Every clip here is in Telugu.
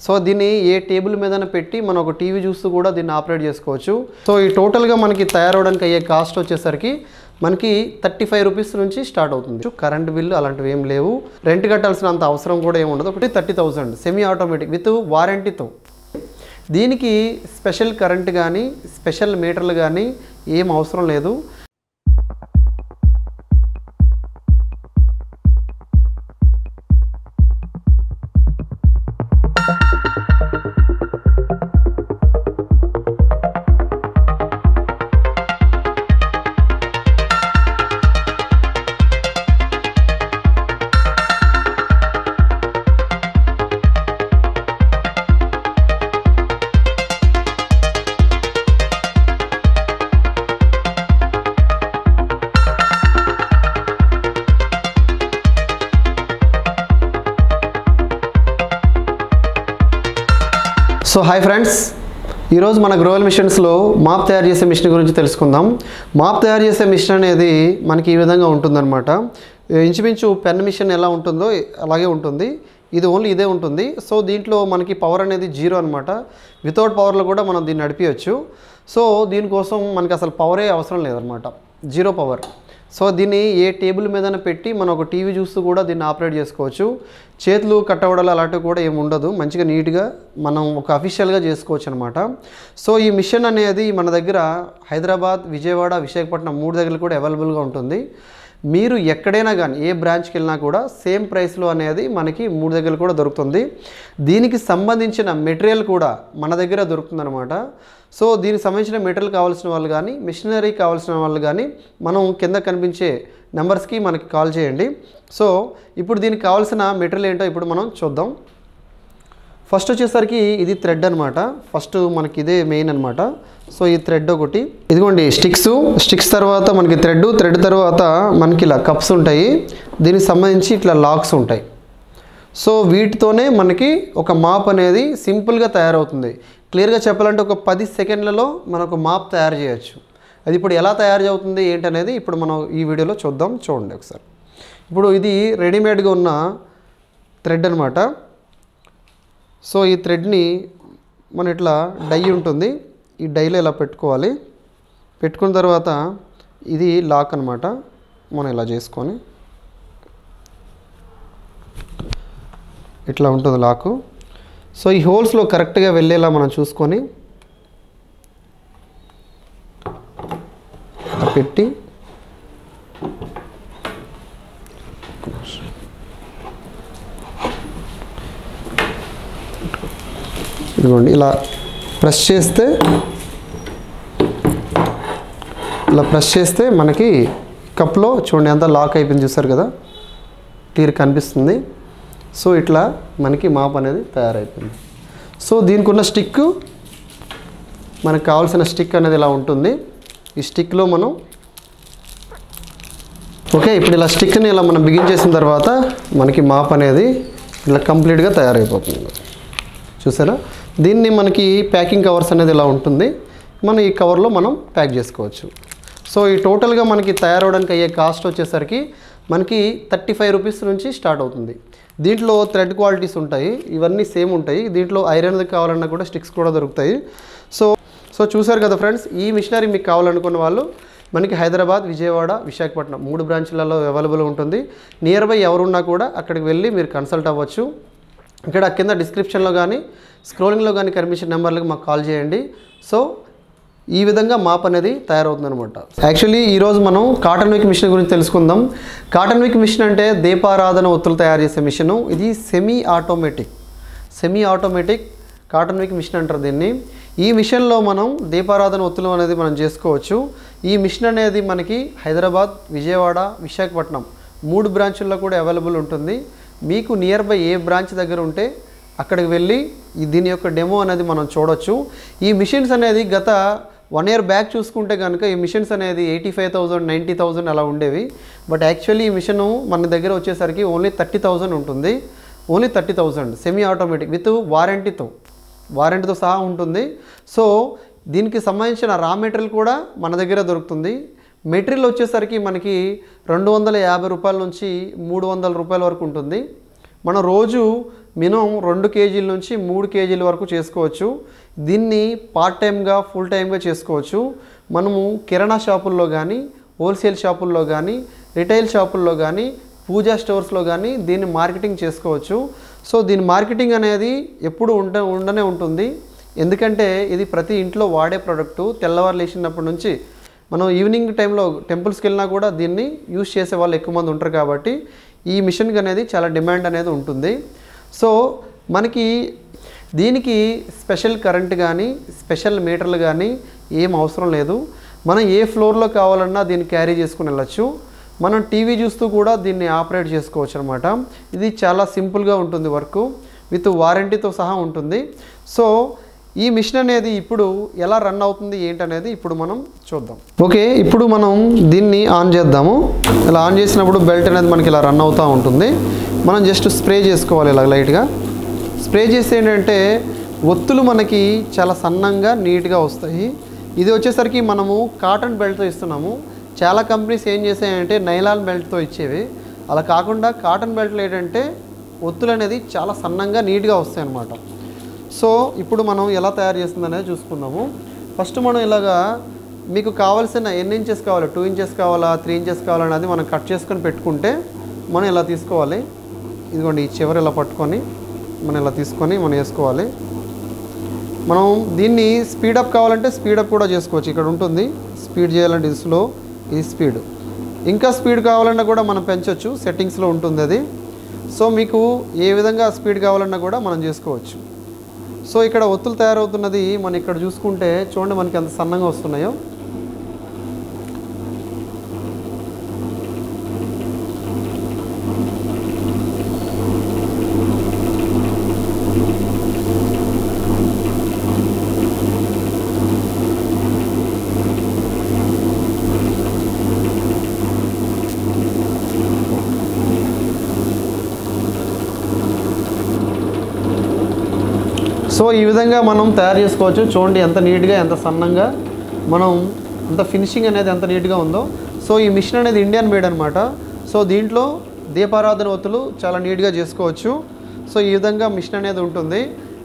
సో దీన్ని ఏ టేబుల్ మీదన పెట్టి మనం ఒక టీవీ చూస్తూ కూడా దీన్ని ఆపరేట్ చేసుకోవచ్చు. సో ఈ టోటల్గా మనకి తయారవడానికి అయ్యే కాస్ట్ వచ్చేసరికి మనకి 35 రూపీస్ నుంచి స్టార్ట్ అవుతుంది. కరెంట్ బిల్లు అలాంటివి ఏం లేవు, రెంట్ కట్టాల్సినంత అవసరం కూడా ఏమి ఉండదు. ఒకటి 30,000 సెమీ ఆటోమేటిక్ విత్ వారంటీతో. దీనికి స్పెషల్ కరెంట్ కానీ స్పెషల్ మీటర్లు కానీ ఏం అవసరం లేదు. సో హాయ్ ఫ్రెండ్స్, ఈరోజు మన గ్రోవెల్ మిషన్స్లో మాప్ తయారు చేసే మిషన్ గురించి తెలుసుకుందాం. మాప్ తయారు చేసే మిషన్ అనేది మనకి ఈ విధంగా ఉంటుందన్నమాట. ఇంచుమించు పెన్ మిషన్ ఎలా ఉంటుందో అలాగే ఉంటుంది. ఇది ఓన్లీ ఇదే ఉంటుంది. సో దీంట్లో మనకి పవర్ అనేది 0 అనమాట. వితౌట్ పవర్లో కూడా మనం దీన్ని నడిపించవచ్చు. సో దీనికోసం మనకి అసలు పవరే అవసరం లేదనమాట, 0 పవర్. సో దీన్ని ఏ టేబుల్ మీదన పెట్టి మనం ఒక టీవీ చూస్తూ కూడా దీన్ని ఆపరేట్ చేసుకోవచ్చు. చేతులు కట్టవడాలు అలాంటివి కూడా ఏమి ఉండదు. మంచిగా నీట్గా మనం ఒక అఫీషియల్గా చేసుకోవచ్చు అనమాట. సో ఈ మిషన్ అనేది మన దగ్గర హైదరాబాద్, విజయవాడ, విశాఖపట్నం 3 దగ్గర కూడా అవైలబుల్గా ఉంటుంది. మీరు ఎక్కడైనా కానీ ఏ బ్రాంచ్కి వెళ్ళినా కూడా సేమ్ ప్రైస్లో అనేది మనకి 3 దగ్గర కూడా దొరుకుతుంది. దీనికి సంబంధించిన మెటీరియల్ కూడా మన దగ్గర దొరుకుతుంది అనమాట. సో దీనికి సంబంధించిన మెటీరియల్ కావాల్సిన వాళ్ళు కానీ మిషనరీ కావాల్సిన వాళ్ళు కానీ మనం కింద కనిపించే నెంబర్స్కి మనకి కాల్ చేయండి. సో ఇప్పుడు దీనికి కావాల్సిన మెటీరియల్ ఏంటో ఇప్పుడు మనం చూద్దాం. ఫస్ట్ వచ్చేసరికి ఇది థ్రెడ్ అనమాట. ఫస్ట్ మనకి ఇదే మెయిన్ అనమాట. సో ఈ థ్రెడ్ ఒకటి, ఇదిగోండి స్టిక్స్ తర్వాత మనకి థ్రెడ్ తర్వాత మనకి ఇలా కప్స్ ఉంటాయి. దీనికి సంబంధించి ఇట్లా లాక్స్ ఉంటాయి. సో వీటితోనే మనకి ఒక మాప్ అనేది సింపుల్గా తయారవుతుంది. క్లియర్గా చెప్పాలంటే ఒక 10 సెకండ్లలో మనకు మాప్ తయారు చేయొచ్చు. అది ఇప్పుడు ఎలా తయారు అవుతుంది ఏంటనేది ఇప్పుడు మనం ఈ వీడియోలో చూద్దాం. చూడండి ఒకసారి. ఇప్పుడు ఇది రెడీమేడ్గా ఉన్న థ్రెడ్ అనమాట. సో ఈ థ్రెడ్ని మనం ఇట్లా డై ఉంటుంది, ఈ డైలో ఇలా పెట్టుకోవాలి. పెట్టుకున్న తర్వాత ఇది లాక్ అనమాట. మనం ఇలా చేసుకొని ఇట్లా ఉంటుంది లాకు. సో ఈ హోల్స్లో కరెక్ట్గా వెళ్ళేలా మనం చూసుకొని పెట్టి ఇదిగోండి ఇలా ప్రెస్ చేస్తే మనకి కప్లో చూడండి ఎంత లాక్ అయిపోయింది, చూస్తారు కదా, క్లియర్ కనిపిస్తుంది. సో ఇట్లా మనకి మాప్ అనేది తయారైపోయింది. సో దీనికి ఉన్న స్టిక్, మనకు కావాల్సిన స్టిక్ అనేది ఇలా ఉంటుంది. ఈ స్టిక్లో మనం ఇప్పుడు ఇలా స్టిక్ని ఇలా మనం బిగించేసిన తర్వాత మనకి మాప్ అనేది ఇలా కంప్లీట్గా తయారైపోతుంది. చూసారా, దీన్ని మనకి ప్యాకింగ్ కవర్స్ అనేది ఇలా ఉంటుంది. మనం ఈ కవర్లో మనం ప్యాక్ చేసుకోవచ్చు. సో ఈ టోటల్గా మనకి తయారవడానికి అయ్యే కాస్ట్ వచ్చేసరికి మనకి 35 రూపీస్ నుంచి స్టార్ట్ అవుతుంది. దీంట్లో థ్రెడ్ క్వాలిటీస్ ఉంటాయి, ఇవన్నీ సేమ్ ఉంటాయి. దీంట్లో ఐరన్ది కావాలన్నా కూడా స్టిక్స్ కూడా దొరుకుతాయి. సో చూసారు కదా ఫ్రెండ్స్, ఈ మిషనరీ మీకు కావాలనుకున్న వాళ్ళు మనకి హైదరాబాద్, విజయవాడ, విశాఖపట్నం 3 బ్రాంచ్లలో అవైలబుల్ ఉంటుంది. నియర్ బై ఎవరున్నా కూడా అక్కడికి వెళ్ళి మీరు కన్సల్ట్ అవ్వచ్చు. ఇక్కడ కింద డిస్క్రిప్షన్లో కానీ స్క్రోలింగ్లో కానీ కనిపించిన నెంబర్లకు మాకు కాల్ చేయండి. సో ఈ విధంగా మాప్ అనేది తయారవుతుంది అనమాట. యాక్చువల్లీ ఈరోజు మనం కాటన్ విక్ మిషన్ గురించి తెలుసుకుందాం. కాటన్ విక్ మిషన్ అంటే దీపారాధన ఒత్తులు తయారు చేసే మిషను. ఇది సెమీ ఆటోమేటిక్ కాటన్ విక్ మిషన్ అంటారు దీన్ని. ఈ మిషన్లో మనం దీపారాధన ఒత్తులు అనేది మనం చేసుకోవచ్చు. ఈ మిషన్ అనేది మనకి హైదరాబాద్, విజయవాడ, విశాఖపట్నం 3 బ్రాంచుల్లో కూడా అవైలబుల్ ఉంటుంది. మీకు నియర్ బై ఏ బ్రాంచ్ దగ్గర ఉంటే అక్కడికి వెళ్ళి దీని యొక్క డెమో అనేది మనం చూడొచ్చు. ఈ మిషన్స్ అనేది గత 1 ఇయర్ బ్యాక్ చూసుకుంటే కనుక ఈ మిషన్స్ అనేది 85,000, 90,000 అలా ఉండేవి. బట్ యాక్చువల్లీ ఈ మిషను మన దగ్గర వచ్చేసరికి ఓన్లీ 30,000 ఉంటుంది. ఓన్లీ 30,000 సెమీ ఆటోమేటిక్ విత్ వారంటీతో సహా ఉంటుంది. సో దీనికి సంబంధించిన రా మెటీరియల్ కూడా మన దగ్గర దొరుకుతుంది. మెటీరియల్ వచ్చేసరికి మనకి 250 రూపాయల నుంచి 300 రూపాయల వరకు ఉంటుంది. మనం రోజు మినిమం 2 కేజీల నుంచి 3 కేజీల వరకు చేసుకోవచ్చు. దీన్ని పార్ట్ టైమ్గా ఫుల్ టైమ్గా చేసుకోవచ్చు. మనము కిరాణా షాపుల్లో కానీ, హోల్సేల్ షాపుల్లో కానీ, రిటైల్ షాపుల్లో కానీ, పూజా స్టోర్స్లో కానీ దీన్ని మార్కెటింగ్ చేసుకోవచ్చు. సో దీని మార్కెటింగ్ అనేది ఎప్పుడు ఉండనే ఉంటుంది. ఎందుకంటే ఇది ప్రతి ఇంట్లో వాడే ప్రోడక్టు. తెల్లవారు లేచినప్పటి నుంచి మనం ఈవినింగ్ టైంలో టెంపుల్స్కి వెళ్ళినా కూడా దీన్ని యూజ్ చేసే వాళ్ళు ఎక్కువ మంది ఉంటారు కాబట్టి ఈ మిషన్కి అనేది చాలా డిమాండ్ అనేది ఉంటుంది. సో మనకి దీనికి స్పెషల్ కరెంట్ కానీ స్పెషల్ మీటర్లు కానీ ఏం అవసరం లేదు. మనం ఏ ఫ్లోర్లో కావాలన్నా దీన్ని క్యారీ చేసుకుని వెళ్ళచ్చు. మనం టీవీ చూస్తూ కూడా దీన్ని ఆపరేట్ చేసుకోవచ్చు అనమాట. ఇది చాలా సింపుల్గా ఉంటుంది, వర్క్ విత్ వారంటీతో సహా ఉంటుంది. సో ఈ మిషన్ అనేది ఇప్పుడు ఎలా రన్ అవుతుంది ఏంటనేది ఇప్పుడు మనం చూద్దాం. ఓకే, ఇప్పుడు మనం దీన్ని ఆన్ చేద్దాము. ఇలా ఆన్ చేసినప్పుడు బెల్ట్ అనేది మనకి ఇలా రన్ అవుతూ ఉంటుంది. మనం జస్ట్ స్ప్రే చేసుకోవాలి ఇలా లైట్గా. స్ప్రే చేస్తే ఏంటంటే ఒత్తులు మనకి చాలా సన్నంగా నీట్గా వస్తాయి. ఇది వచ్చేసరికి మనము కాటన్ బెల్ట్తో ఇస్తున్నాము. చాలా కంపెనీస్ ఏం చేసాయంటే నైలాన్ బెల్ట్తో ఇచ్చేవి. అలా కాకుండా కాటన్ బెల్ట్లో ఏంటంటే ఒత్తులు అనేది చాలా సన్నంగా నీట్గా వస్తాయి అన్నమాట. సో ఇప్పుడు మనం ఎలా తయారు చేస్తుందనేది చూసుకుందాము. ఫస్ట్ మనం ఇలాగా మీకు కావాల్సిన ఎన్ని ఇంచెస్ కావాలి, 2 ఇంచెస్ కావాలా, 3 ఇంచెస్ కావాలనేది మనం కట్ చేసుకొని పెట్టుకుంటే మనం ఇలా తీసుకోవాలి. ఇదిగోండి, ఈ చివరి ఇలా పట్టుకొని మనం ఇలా తీసుకొని మనం వేసుకోవాలి. మనం దీన్ని స్పీడప్ కావాలంటే స్పీడప్ కూడా చేసుకోవచ్చు. ఇక్కడ ఉంటుంది స్పీడ్ చేయాలంటే ఇది స్లో, ఇది స్పీడ్. ఇంకా స్పీడ్ కావాలన్నా కూడా మనం పెంచవచ్చు, సెట్టింగ్స్లో ఉంటుంది అది. సో మీకు ఏ విధంగా స్పీడ్ కావాలన్నా కూడా మనం చేసుకోవచ్చు. సో ఇక్కడ ఒత్తులు తయారవుతున్నది మనం ఇక్కడ చూసుకుంటే చూడండి మనకి ఎంత సన్నంగా వస్తున్నాయో. సో ఈ విధంగా మనం తయారు చేసుకోవచ్చు. చూడండి ఎంత నీట్గా, ఎంత సన్నంగా, మనం అంత ఫినిషింగ్ అనేది ఎంత నీట్గా ఉందో. సో ఈ మిషన్ అనేది ఇండియన్ మేడ్ అనమాట. సో దీంట్లో దీపారాధన ఒత్తులు చాలా నీట్గా చేసుకోవచ్చు. సో ఈ విధంగా మిషన్ అనేది ఉంటుంది.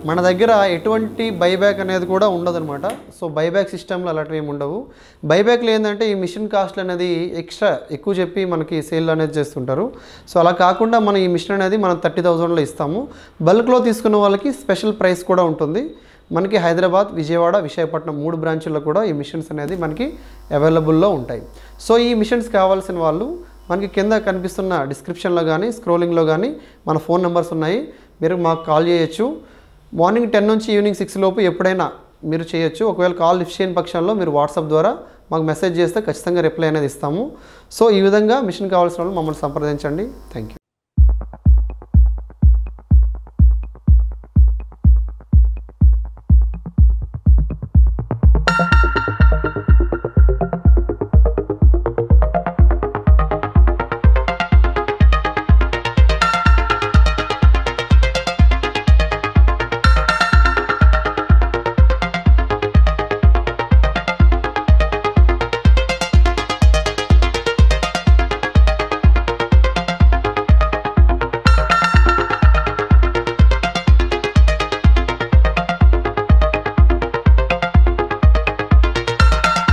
మన దగ్గర ఎటువంటి బైబ్యాక్ అనేది కూడా ఉండదన్నమాట. సో బైబ్యాక్ సిస్టంలో అలాంటివి ఏమి ఉండవు. బైబ్యాక్లో ఏంటంటే ఈ మిషన్ కాస్ట్ అనేది ఎక్స్ట్రా ఎక్కువ చెప్పి మనకి సేల్ అనేది చేస్తుంటారు. సో అలా కాకుండా మనం ఈ మిషన్ అనేది మనం 30,000లో ఇస్తాము. బల్క్లో తీసుకున్న వాళ్ళకి స్పెషల్ ప్రైస్ కూడా ఉంటుంది. మనకి హైదరాబాద్, విజయవాడ, విశాఖపట్నం 3 బ్రాంచుల్లో కూడా ఈ మిషన్స్ అనేది మనకి అవైలబుల్లో ఉంటాయి. సో ఈ మిషన్స్ కావాల్సిన వాళ్ళు మనకి కింద కనిపిస్తున్న డిస్క్రిప్షన్లో కానీ స్క్రోలింగ్లో కానీ మన ఫోన్ నెంబర్స్ ఉన్నాయి. మీరు మాకు కాల్ చేయొచ్చు. మార్నింగ్ 10 నుంచి ఈవినింగ్ 6 లోపు ఎప్పుడైనా మీరు చేయొచ్చు. ఒకవేళ కాల్ లిఫ్ట్ చేయని పక్షంలో మీరు వాట్సాప్ ద్వారా మాకు మెసేజ్ చేస్తే ఖచ్చితంగా రిప్లై అనేది ఇస్తాము. సో ఈ విధంగా మిషన్ కావాల్సిన వాళ్ళు మమ్మల్ని సంప్రదించండి. Thank you.